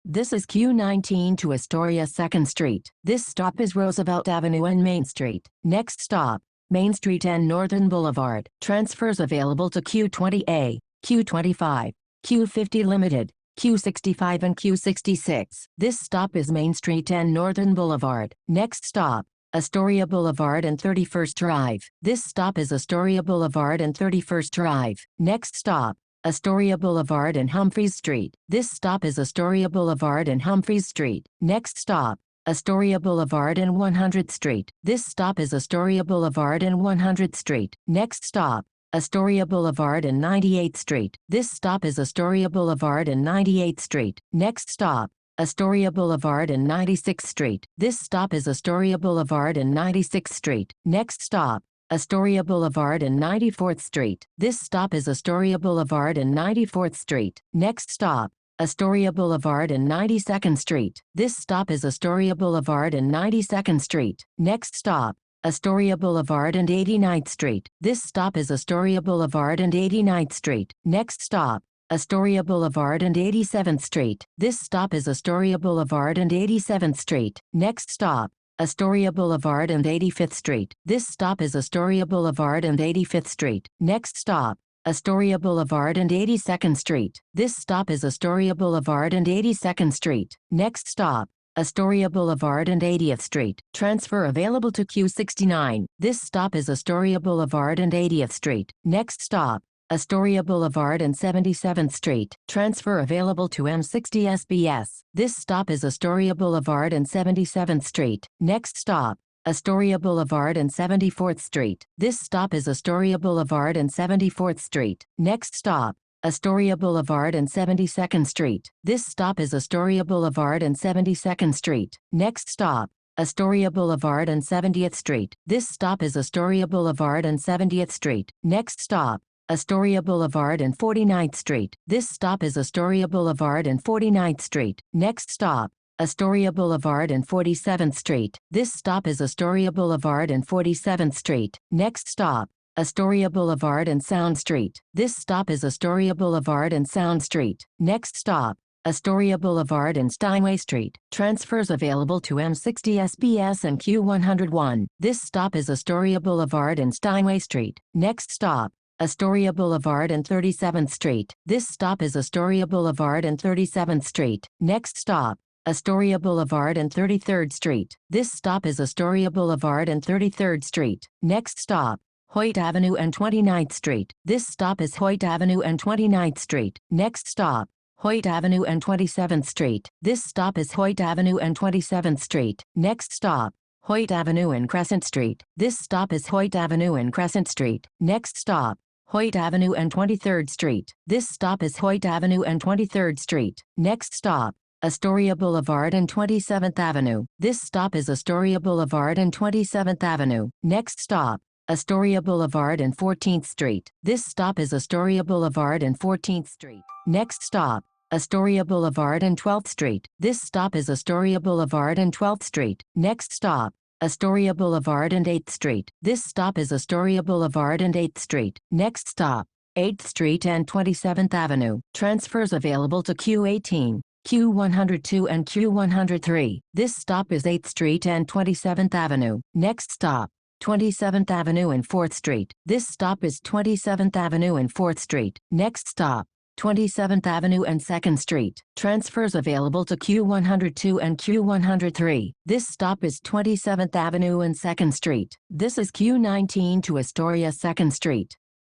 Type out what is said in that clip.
This is Q19 to Astoria 2nd Street. This stop is Roosevelt Avenue and Main Street. Next stop, Main Street and Northern Boulevard. Transfers available to Q20A, Q25, Q50 Limited, Q65 and Q66. This stop is Main Street and Northern Boulevard. Next stop, Astoria Boulevard and 31st Drive. This stop is Astoria Boulevard and 31st Drive. Next stop, Astoria Boulevard and Humphreys Street. This stop is Astoria Boulevard and Humphreys Street. Next stop, Astoria Boulevard and 100th Street. This stop is Astoria Boulevard and 100th Street. Next stop, Astoria Boulevard and 98th Street. This stop is Astoria Boulevard and 98th Street. Next stop, Astoria Boulevard and 96th Street. This stop is Astoria Boulevard and 96th Street. Next stop, Astoria Boulevard and 94th Street. This stop is Astoria Boulevard and 94th Street. Next stop, Astoria Boulevard and 92nd Street. This stop is Astoria Boulevard and 92nd Street. Next stop, Astoria Boulevard and 89th Street. This stop is Astoria Boulevard and 89th Street. Next stop, Astoria Boulevard and 87th Street. This stop is Astoria Boulevard and 87th Street. Next stop, Astoria Boulevard and 85th Street. This stop is Astoria Boulevard and 85th Street. Next stop, Astoria Boulevard and 82nd Street. This stop is Astoria Boulevard and 82nd Street. Next stop, Astoria Boulevard and 80th Street. Transfer available to Q69. This stop is Astoria Boulevard and 80th Street. Next stop, Astoria Boulevard and 77th Street. Transfer available to M60 SBS. This stop is Astoria Boulevard and 77th Street. Next stop, Astoria Boulevard and 74th Street. This stop is Astoria Boulevard and 74th Street. Next stop, Astoria Boulevard and 72nd Street. This stop is Astoria Boulevard and 72nd Street. Next stop, Astoria Boulevard and 70th Street. This stop is Astoria Boulevard and 70th Street. Next stop, Astoria Boulevard and 49th Street. This stop is Astoria Boulevard and 49th Street. Next stop, Astoria Boulevard and 47th Street. This stop is Astoria Boulevard and 47th Street. Next stop, Astoria Boulevard and Sound Street. This stop is Astoria Boulevard and Sound Street. Next stop, Astoria Boulevard and Steinway Street. Transfers available to M60 SBS and Q101. This stop is Astoria Boulevard and Steinway Street. Next stop, Astoria Boulevard and 37th Street. This stop is Astoria Boulevard and 37th Street. Next stop, Astoria Boulevard and 33rd Street. This stop is Astoria Boulevard and 33rd Street. Next stop, Hoyt Avenue and 29th Street. This stop is Hoyt Avenue and 29th Street. Next stop, Hoyt Avenue and 27th Street. This stop is Hoyt Avenue and 27th Street. Next stop, Hoyt Avenue and Crescent Street. This stop is Hoyt Avenue and Crescent Street. Next stop, Hoyt Avenue and 23rd Street. This stop is Hoyt Avenue and 23rd Street. Next stop, Astoria Boulevard and 27th Avenue. This stop is Astoria Boulevard and 27th Avenue. Next stop, Astoria Boulevard and 14th Street. This stop is Astoria Boulevard and 14th Street. Next stop, Astoria Boulevard and 12th Street. This stop is Astoria Boulevard and 12th Street. Next stop, Astoria Boulevard and 8th Street. This stop is Astoria Boulevard and 8th Street. Next stop, 8th Street and 27th Avenue. Transfers available to Q18, Q102 and Q103. This stop is 8th Street and 27th Avenue. Next stop, 27th Avenue and 4th Street. This stop is 27th Avenue and 4th Street. Next stop, 27th Avenue and 2nd Street. Transfers available to Q102 and Q103. This stop is 27th Avenue and 2nd Street. This is Q19 to Astoria 2nd Street.